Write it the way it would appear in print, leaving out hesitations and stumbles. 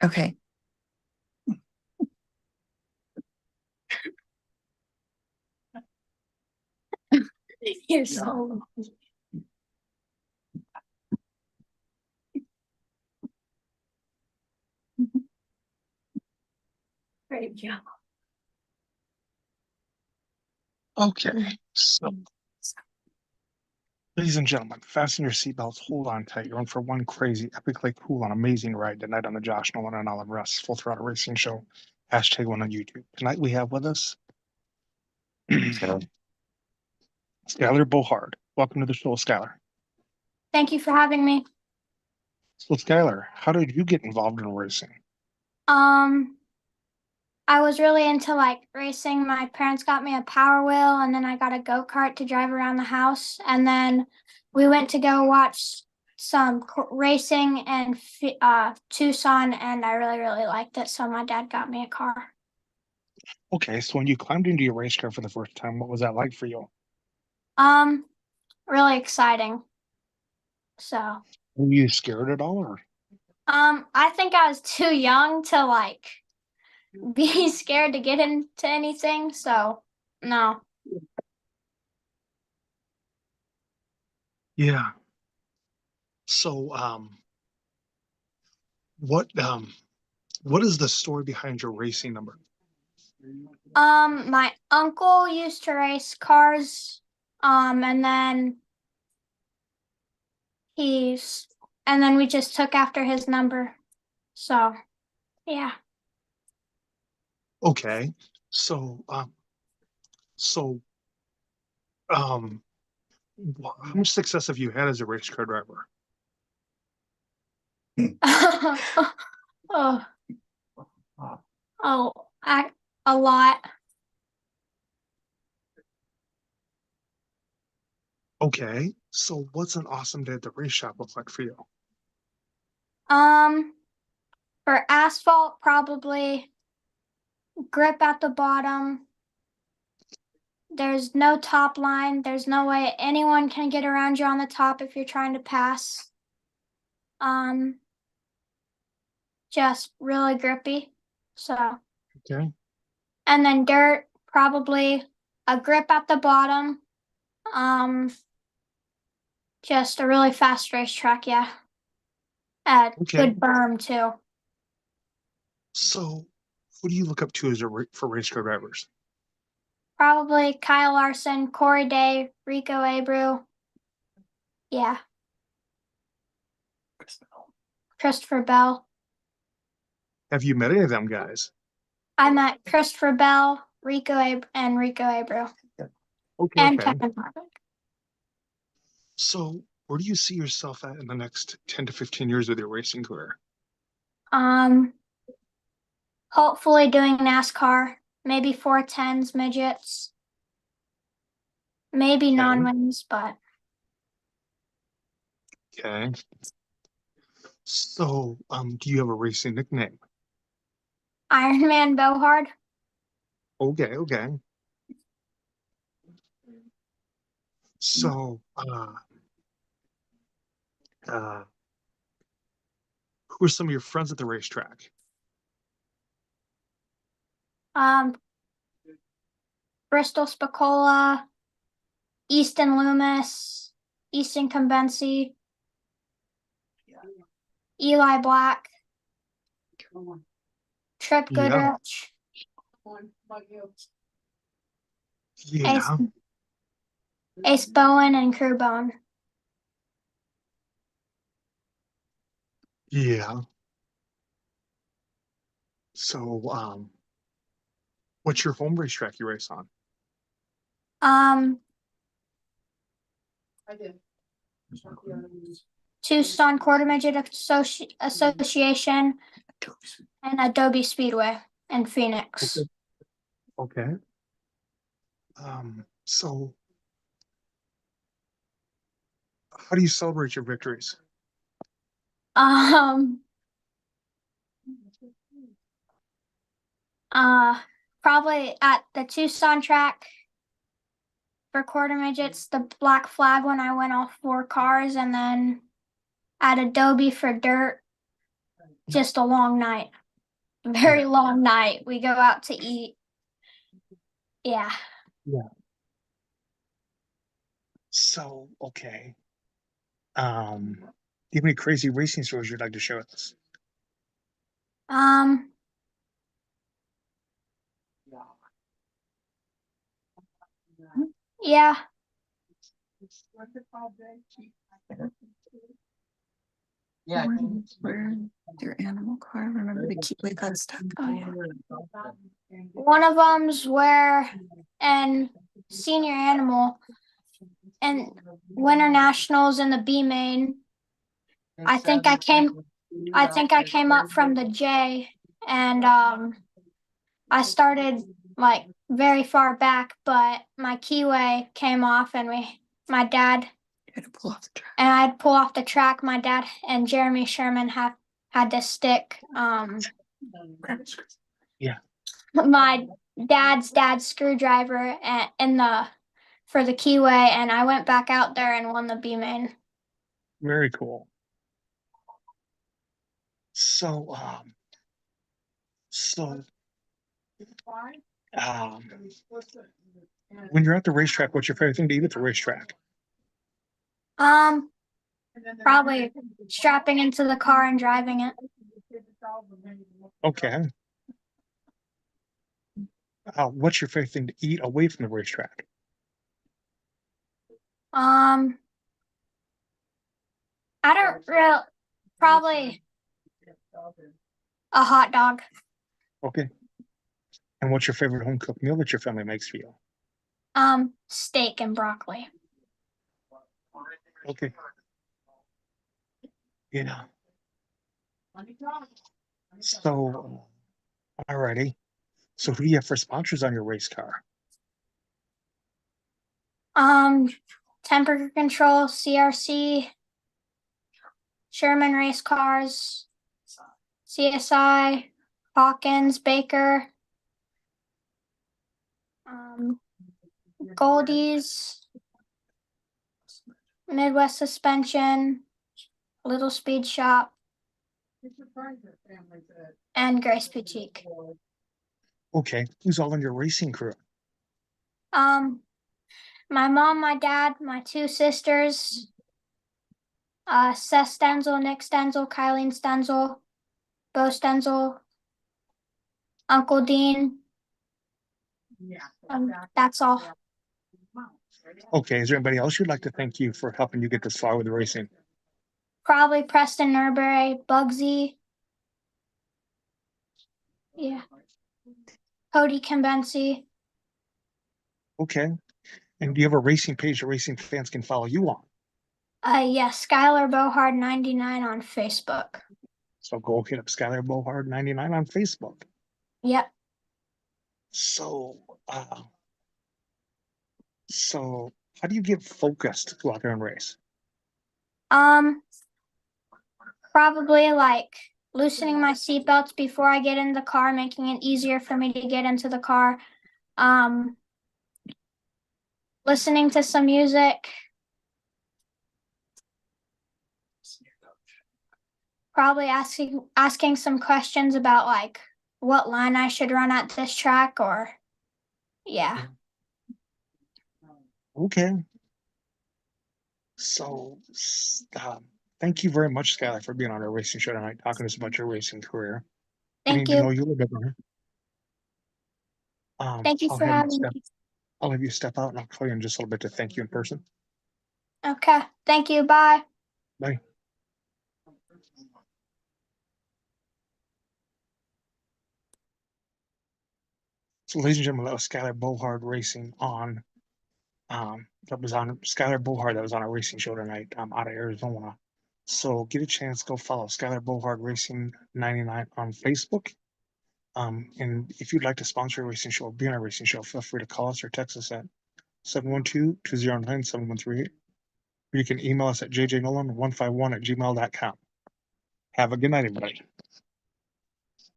Okay. You're so great job. Okay, so ladies and gentlemen, fasten your seatbelts, hold on tight. You're in for one crazy, epically cool, and amazing ride tonight on the Josh Nolan and Olive Russ Full Throttle Racing Show. #1 on YouTube. Tonight we have with us Skyler Bohard. Welcome to the show, Skyler. Thank you for having me. So, Skyler, how did you get involved in racing? I was really into like racing. My parents got me a Power Wheel, and then I got a go-kart to drive around the house. And then we went to go watch some racing in Tucson, and I really, really liked it. So my dad got me a car. Okay, so when you climbed into your race car for the first time, what was that like for you? Really exciting. So, Were you scared at all, or? I think I was too young to like be scared to get into anything. So, no. Yeah. So, what is the story behind your racing number? My uncle used to race cars, and then he's, and then we just took after his number. So, yeah. Okay, so, so, um, how much success have you had as a race car driver? Oh, oh, a lot. Okay, so what's an awesome day at the race shop look like for you? Um, for asphalt, probably grip at the bottom. There's no top line. There's no way anyone can get around you on the top if you're trying to pass. Just really grippy. So, Okay, and then dirt, probably a grip at the bottom. Um, just a really fast racetrack, yeah. okay. Good berm too. So, who do you look up to as for race car drivers? Probably Kyle Larson, Corey Day, Rico Abreu. Yeah, Christopher Bell. Have you met any of them guys? I met Christopher Bell, and Rico Abreu, Okay, and okay. Kevin Harvick. So, where do you see yourself at in the next 10 to 15 years of your racing career? Um, Hopefully doing NASCAR, maybe 410s, midgets, maybe Okay, non-wins, but okay. So, do you have a racing nickname? Ironman Bohard. Okay, okay. So, uh, who are some of your friends at the racetrack? Um, Bristol Spacola, Easton Loomis, Easton Conbency, Eli Black, Trip Yeah, Goodrich, Ace, yeah, Ace Bowen, and Crew Bone. yeah. So, what's your home racetrack you race on? Um, Tucson Quarter Midget Association and Adobe Speedway in Phoenix. Okay. Okay. So how do you celebrate your victories? Um, uh, Probably at the Tucson track for quarter midgets, the black flag when I went off 4 cars, and then at Adobe for dirt, just a long night. Very long night. We go out to eat. Yeah. Yeah. So, okay. Do you have any crazy racing stories you'd like to share with us? Um, yeah. Yeah. Where your animal car? Remember the keyway got stuck? Oh yeah. One of them's where and senior animal and winter nationals in the B main. I think I came up from the J and I started like very far back, but my keyway came off and my dad You had to pull off the track. and I'd pull off the track. My dad and Jeremy Sherman had to stick Yeah. my dad's screwdriver for the keyway, and I went back out there and won the B main. Very cool. So, when you're at the racetrack, what's your favorite thing to eat at the racetrack? Probably strapping into the car and driving it. Okay. What's your favorite thing to eat away from the racetrack? I don't really, probably a hot dog. Okay. And what's your favorite home cooked meal that your family makes for you? Steak and broccoli. Okay. Yeah. So, alrighty. So who do you have for sponsors on your race car? Temperature control, CRC, Sherman race cars, CSI, Hawkins, Baker, Goldies, Midwest Suspension, Little Speed Shop, and Grace Boutique. Okay. Who's all in your racing crew? My mom, my dad, my two sisters, Seth Stenzel, Nick Stenzel, Kylene Stenzel, Bo Stenzel, Uncle Dean. That's all. Okay. Is there anybody else you'd like to thank you for helping you get this far with the racing? Probably Preston Nurbury, Bugsy. Yeah. Cody Kimbensi. Okay. And do you have a racing page that racing fans can follow you on? Yes, Skyler Bohard 99 on Facebook. So go hit up Skyler Bohard 99 on Facebook. Yep. So how do you get focused to go out there and race? Probably like loosening my seatbelts before I get in the car, making it easier for me to get into the car. Listening to some music. Probably asking some questions about like what line I should run at this track, or yeah. Okay. So thank you very much, Skyler, for being on our racing show tonight, talking to us about your racing career. Thank Getting to know you. you a little bit better. Thank you for having me. I'll have you step out and I'll call you in just a little bit to thank you in person. Okay. Thank you. Bye. Bye. So, ladies and gentlemen, that was Skyler Bohard racing on. That was on Skyler Bohard. That was on a racing show tonight. Out of Arizona. So get a chance, go follow Skyler Bohard Racing 99 on Facebook. And if you'd like to sponsor a racing show or be on a racing show, feel free to call us or text us at 712-209-7138. Or you can email us at jjnolan151@gmail.com. Have a good night, everybody.